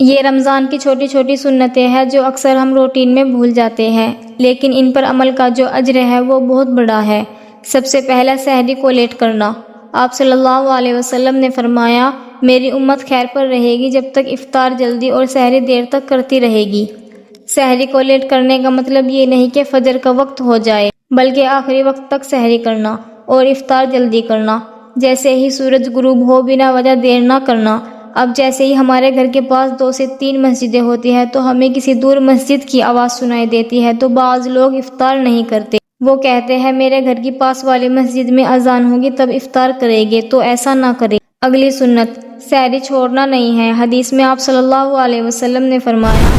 یہ رمضان کی چھوٹی چھوٹی سنتیں ہیں جو اکثر ہم روٹین میں بھول جاتے ہیں، لیکن ان پر عمل کا جو اجر ہے وہ بہت بڑا ہے۔ سب سے پہلا سحری کو لیٹ کرنا۔ آپ صلی اللہ علیہ وسلم نے فرمایا، میری امت خیر پر رہے گی جب تک افطار جلدی اور سحری دیر تک کرتی رہے گی۔ سحری کو لیٹ کرنے کا مطلب یہ نہیں کہ فجر کا وقت ہو جائے، بلکہ آخری وقت تک سحری کرنا اور افطار جلدی کرنا۔ جیسے ہی سورج غروب ہو بنا وجہ دیر نہ کرنا۔ اب جیسے ہی ہمارے گھر کے پاس 2 سے 3 مسجدیں ہوتی ہیں تو ہمیں کسی دور مسجد کی آواز سنائی دیتی ہے تو بعض لوگ افطار نہیں کرتے، وہ کہتے ہیں میرے گھر کی پاس والی مسجد میں اذان ہوگی تب افطار کریں گے، تو ایسا نہ کریں۔ اگلی سنت سحری چھوڑنا نہیں ہے۔ حدیث میں آپ صلی اللہ علیہ وسلم نے فرمایا،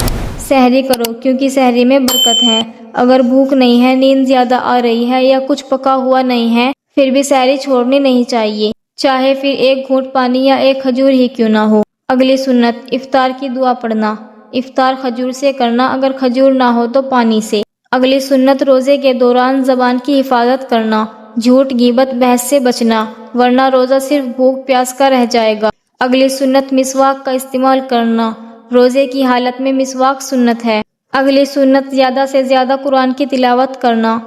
سحری کرو کیونکہ سحری میں برکت ہے۔ اگر بھوک نہیں ہے، نیند زیادہ آ رہی ہے یا کچھ پکا ہوا نہیں ہے، پھر بھی سحری چھوڑنی نہیں چاہیے، چاہے پھر 1 گھونٹ پانی یا 1 کھجور ہی کیوں نہ ہو۔ اگلی سنت افطار کی دعا پڑھنا۔ افطار کھجور سے کرنا، اگر کھجور نہ ہو تو پانی سے۔ اگلی سنت روزے کے دوران زبان کی حفاظت کرنا، جھوٹ غیبت بحث سے بچنا، ورنہ روزہ صرف بھوک پیاس کا رہ جائے گا۔ اگلی سنت مسواک کا استعمال کرنا، روزے کی حالت میں مسواک سنت ہے۔ اگلی سنت زیادہ سے زیادہ قرآن کی تلاوت کرنا۔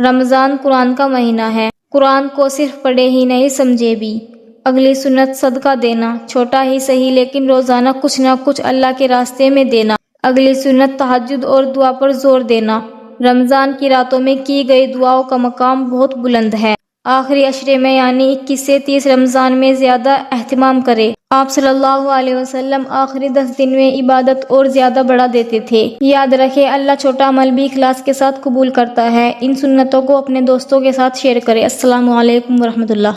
رمضان قرآن کا مہینہ ہے، قرآن کو صرف پڑھے ہی نہیں سمجھے بھی۔ اگلی سنت صدقہ دینا، چھوٹا ہی صحیح لیکن روزانہ کچھ نہ کچھ اللہ کے راستے میں دینا۔ اگلی سنت تہجد اور دعا پر زور دینا۔ رمضان کی راتوں میں کی گئی دعاؤں کا مقام بہت بلند ہے۔ آخری عشرے میں یعنی 21 سے 30 رمضان میں زیادہ اہتمام کرے۔ آپ صلی اللہ علیہ وسلم آخری 10 دن میں عبادت اور زیادہ بڑھا دیتے تھے۔ یاد رکھے اللہ چھوٹا عمل بھی اخلاص کے ساتھ قبول کرتا ہے۔ ان سنتوں کو اپنے دوستوں کے ساتھ شیئر کریں۔ السلام علیکم ورحمۃ اللہ۔